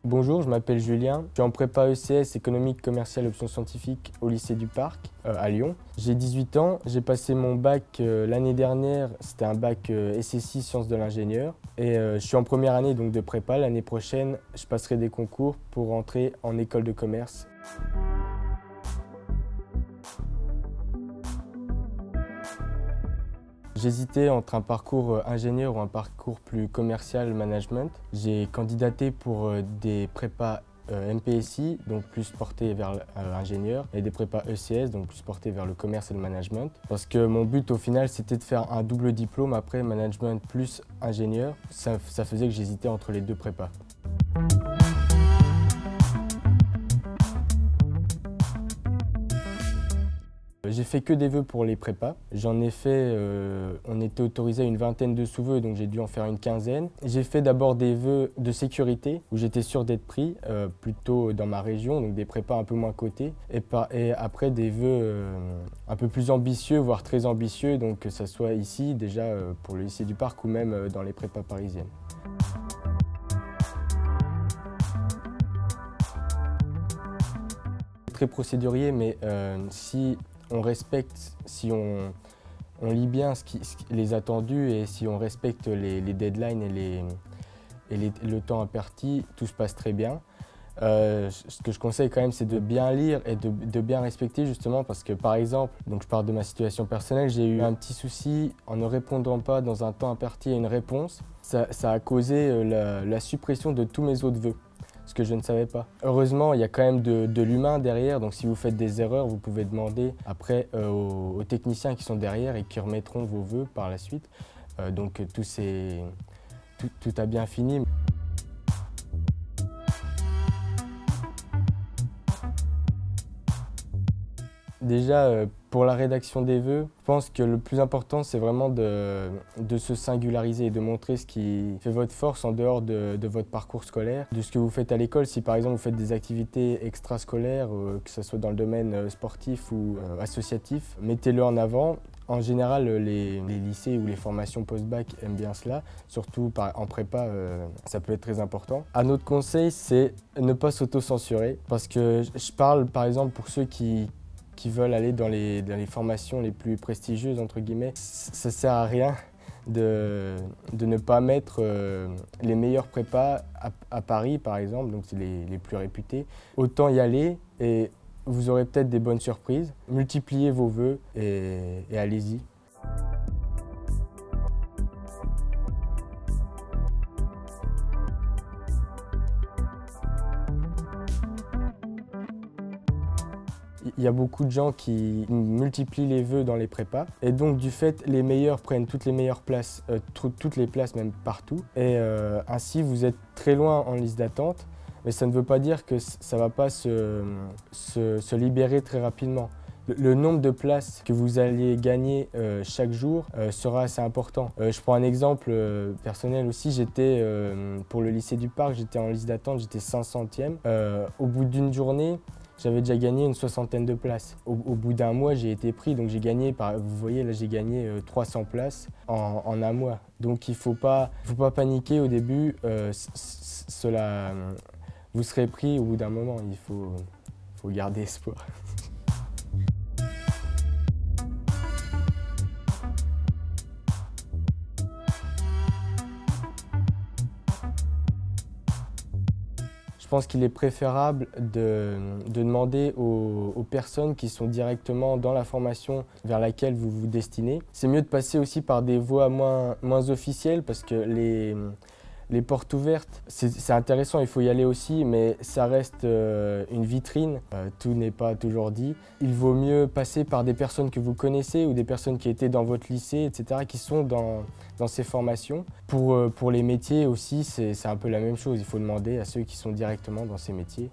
Bonjour, je m'appelle Julien. Je suis en prépa ECS, économique, commerciale, options scientifiques au lycée du Parc à Lyon. J'ai 18 ans, j'ai passé mon bac l'année dernière, c'était un bac SSI, sciences de l'ingénieur. Et je suis en première année donc, de prépa. L'année prochaine, je passerai des concours pour entrer en école de commerce. J'hésitais entre un parcours ingénieur ou un parcours plus commercial management. J'ai candidaté pour des prépas MPSI, donc plus portés vers l'ingénieur, et des prépas ECS, donc plus portés vers le commerce et le management. Parce que mon but au final, c'était de faire un double diplôme après management plus ingénieur. Ça faisait que j'hésitais entre les deux prépas. J'ai fait que des vœux pour les prépas. J'en ai fait, on était autorisé à une vingtaine de sous-vœux, donc j'ai dû en faire une quinzaine. J'ai fait d'abord des vœux de sécurité, où j'étais sûr d'être pris, plutôt dans ma région, donc des prépas un peu moins cotés. Et après des vœux un peu plus ambitieux, voire très ambitieux, donc que ce soit ici, déjà pour le lycée du Parc, ou même dans les prépas parisiennes. Très procédurier, mais si on respecte, si on lit bien les attendus et si on respecte les deadlines et le temps imparti, tout se passe très bien. Ce que je conseille quand même, c'est de bien lire et de bien respecter justement parce que par exemple, donc je parle de ma situation personnelle, j'ai eu un petit souci en ne répondant pas dans un temps imparti à une réponse. Ça a causé la suppression de tous mes autres vœux. Ce que je ne savais pas. Heureusement, il y a quand même de l'humain derrière, donc si vous faites des erreurs, vous pouvez demander après aux techniciens qui sont derrière et qui remettront vos vœux par la suite. Donc tout a bien fini. Déjà, pour la rédaction des vœux, je pense que le plus important, c'est vraiment de se singulariser et de montrer ce qui fait votre force en dehors de votre parcours scolaire, de ce que vous faites à l'école. Si par exemple vous faites des activités extrascolaires, que ce soit dans le domaine sportif ou associatif, mettez-le en avant. En général, les lycées ou les formations post-bac aiment bien cela, surtout en prépa, ça peut être très important. Un autre conseil, c'est ne pas s'auto-censurer, parce que je parle par exemple pour ceux qui veulent aller dans les formations les plus prestigieuses, entre guillemets. Ça ne sert à rien de ne pas mettre les meilleurs prépas à Paris, par exemple, donc c'est les plus réputés. Autant y aller et vous aurez peut-être des bonnes surprises. Multipliez vos vœux et allez-y. Il y a beaucoup de gens qui multiplient les vœux dans les prépas et donc du fait les meilleurs prennent toutes les meilleures places, toutes les places même partout et ainsi vous êtes très loin en liste d'attente, mais ça ne veut pas dire que ça ne va pas se libérer très rapidement. Le nombre de places que vous allez gagner chaque jour sera assez important. Je prends un exemple personnel aussi, pour le lycée du Parc, j'étais en liste d'attente, j'étais 500e. Au bout d'une journée, j'avais déjà gagné une soixantaine de places. Au bout d'un mois, j'ai été pris, donc j'ai gagné, vous voyez là, j'ai gagné 300 places en un mois. Donc il ne faut pas paniquer au début, vous serez pris au bout d'un moment, il faut garder espoir. Je pense qu'il est préférable de demander aux personnes qui sont directement dans la formation vers laquelle vous vous destinez. C'est mieux de passer aussi par des voies moins officielles parce que les portes ouvertes, c'est intéressant, il faut y aller aussi, mais ça reste une vitrine, tout n'est pas toujours dit. Il vaut mieux passer par des personnes que vous connaissez ou des personnes qui étaient dans votre lycée, etc., qui sont dans ces formations. Pour les métiers aussi, c'est un peu la même chose, il faut demander à ceux qui sont directement dans ces métiers.